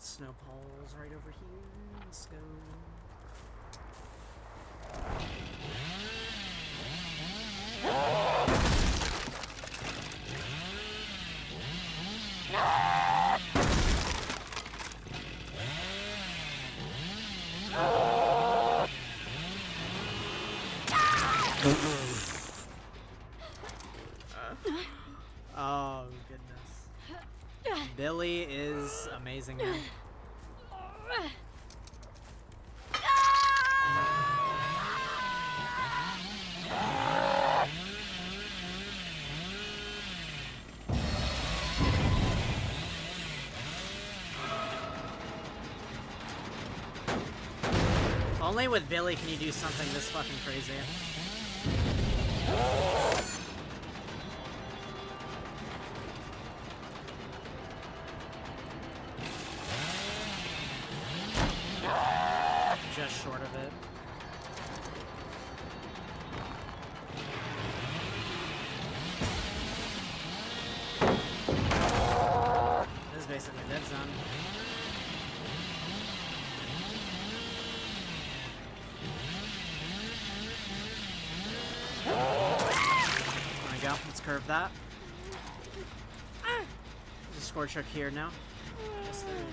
Snow poles right over here. Let's go. Oh goodness. Billy is amazing, man. Only with Billy can you do something this fucking crazy. Just short of it. This is basically dead zone. There we go. Let's curve that. There's a scorch hook here now. Yes, there is.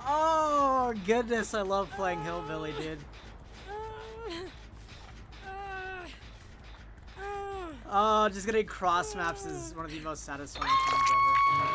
Oh goodness, I love playing Hillbilly, dude. Oh, just getting cross maps is one of the most satisfying things ever.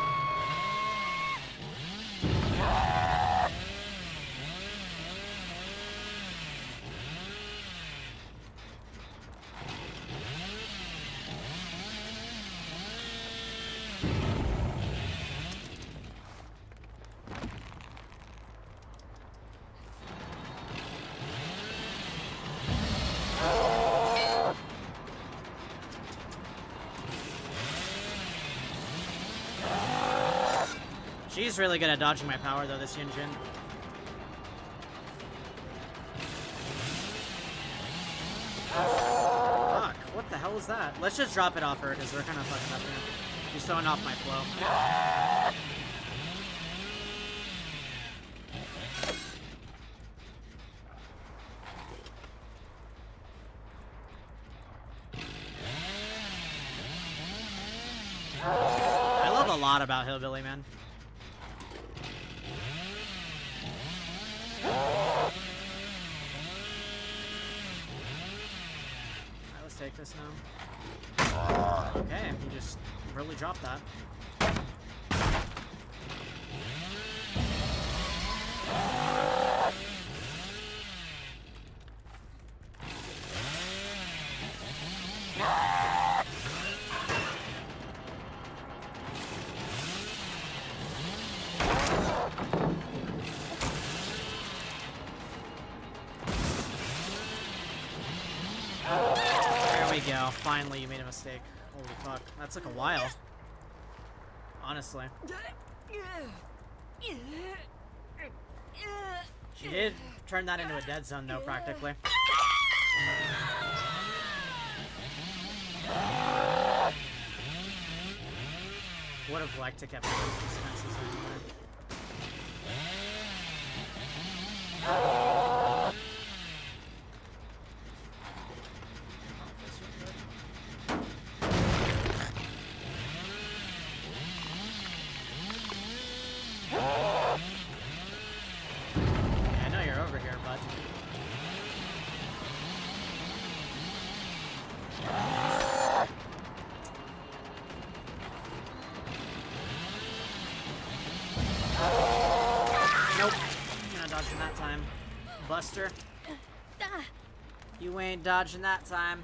She's really good at dodging my power, though, this Yunjin. Fuck, what the hell is that? Let's just drop it off her, because we're kind of fucking up here. She's throwing off my flow. I love a lot about Hillbilly, man. Alright, let's take this now. Okay, he just really dropped that. There we go. Finally, you made a mistake. Holy fuck. That took a while. Honestly. She did turn that into a dead zone, though, practically. Would have liked to keep these fences anyway. I know you're over here, bud. Nope. You're not dodging that time. Buster. You ain't dodging that time.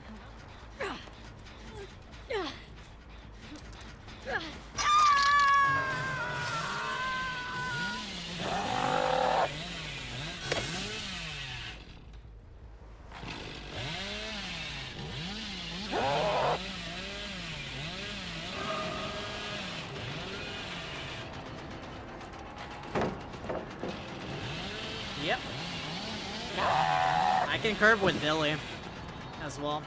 I can curve with Billy as well.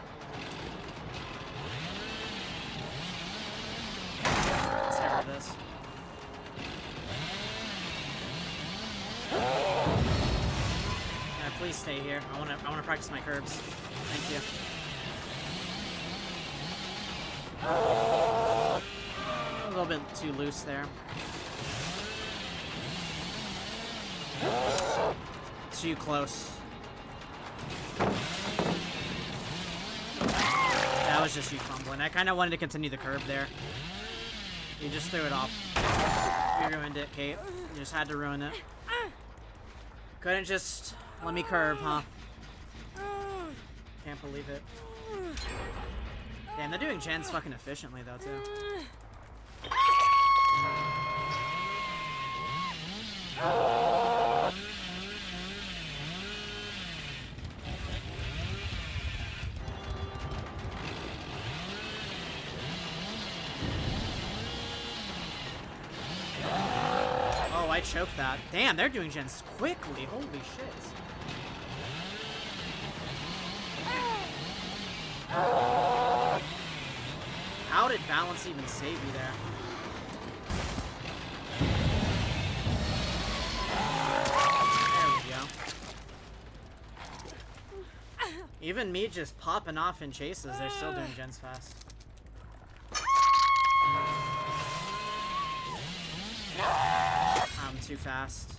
Let's get rid of this. Yeah, please stay here. I wanna practice my curbs. Thank you. A little bit too loose there. Too close. That was just you fumbling. I kind of wanted to continue the curve there. You just threw it off. You ruined it, Kate. You just had to ruin it. Couldn't just let me curve, huh? Can't believe it. Damn, they're doing gens fucking efficiently, though, too. Oh, I choked that. Damn, they're doing gens quickly. Holy shit. How did balance even save you there? There we go. Even me just popping off in chases, they're still doing gens fast. I'm too fast.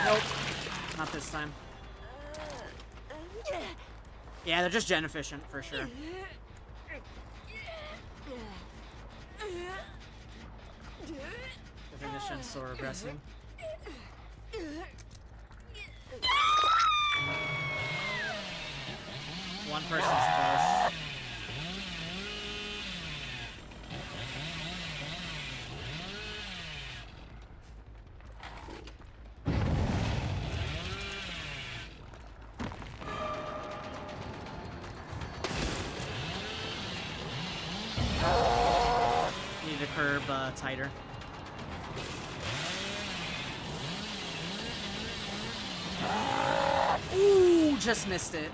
Nope. Not this time. Yeah, they're just gen efficient for sure. I think this gen's so regressing. One person's close. Need to curb tighter. Ooh, just missed it.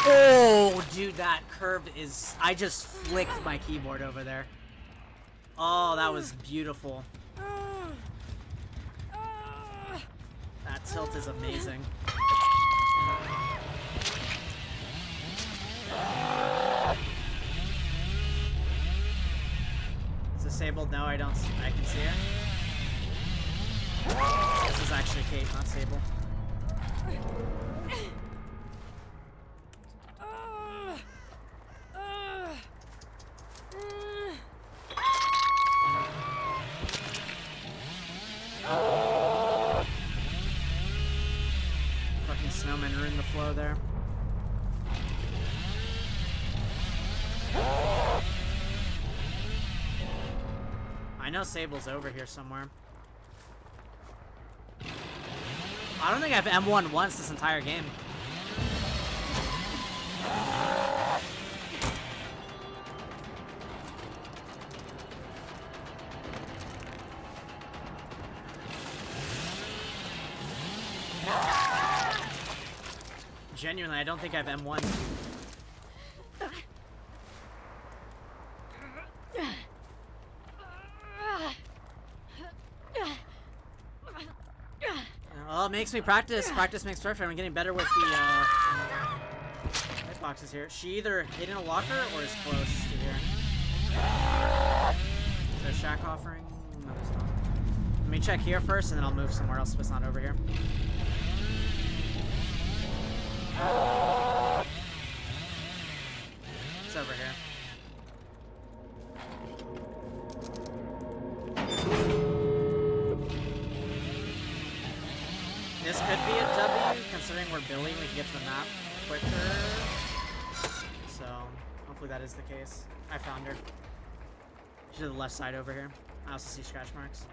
Oh, dude, that curve is... I just flicked my keyboard over there. Oh, that was beautiful. That tilt is amazing. Is disabled? No, I don't. I can see her. This is actually Kate, not Sable. Fucking snowman ruined the flow there. I know Sable's over here somewhere. I don't think I've M1 once this entire game. Genuinely, I don't think I've M1. Well, it makes me practice. Practice makes perfect. I'm getting better with the hitboxes here. She either hit in a locker or is close to here. Is there a shack offering? No, there's not. Let me check here first, and then I'll move somewhere else if it's not over here. It's over here. this could be a W, considering we're Billy, we can get to the map quicker. So, hopefully that is the case. I found her. She's to the left side over here. I also see scratch marks.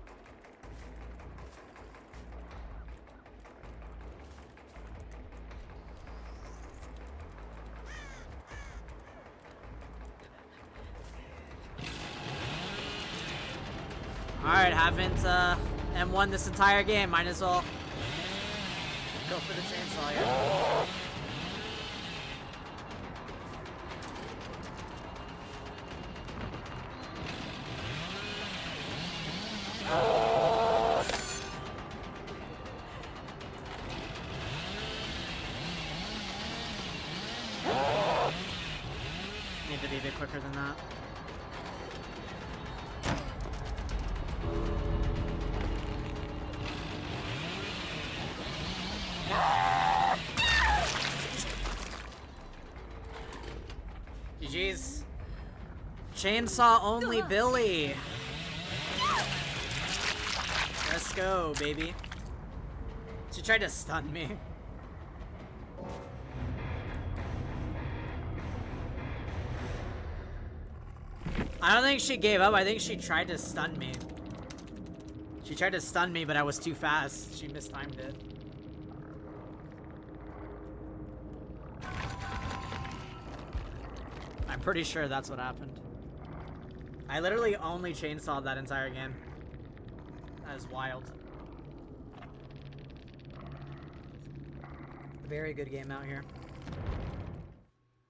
Alright, haven't M1 this entire game. Might as well go for the chainsaw here. Need to be a bit quicker than that. GG's. Chainsaw only Billy. Let's go, baby. She tried to stun me. I don't think she gave up. I think she tried to stun me. She tried to stun me, but I was too fast. She mistimed it. I'm pretty sure that's what happened. I literally only chainsawed that entire game. That is wild. Very good game out here.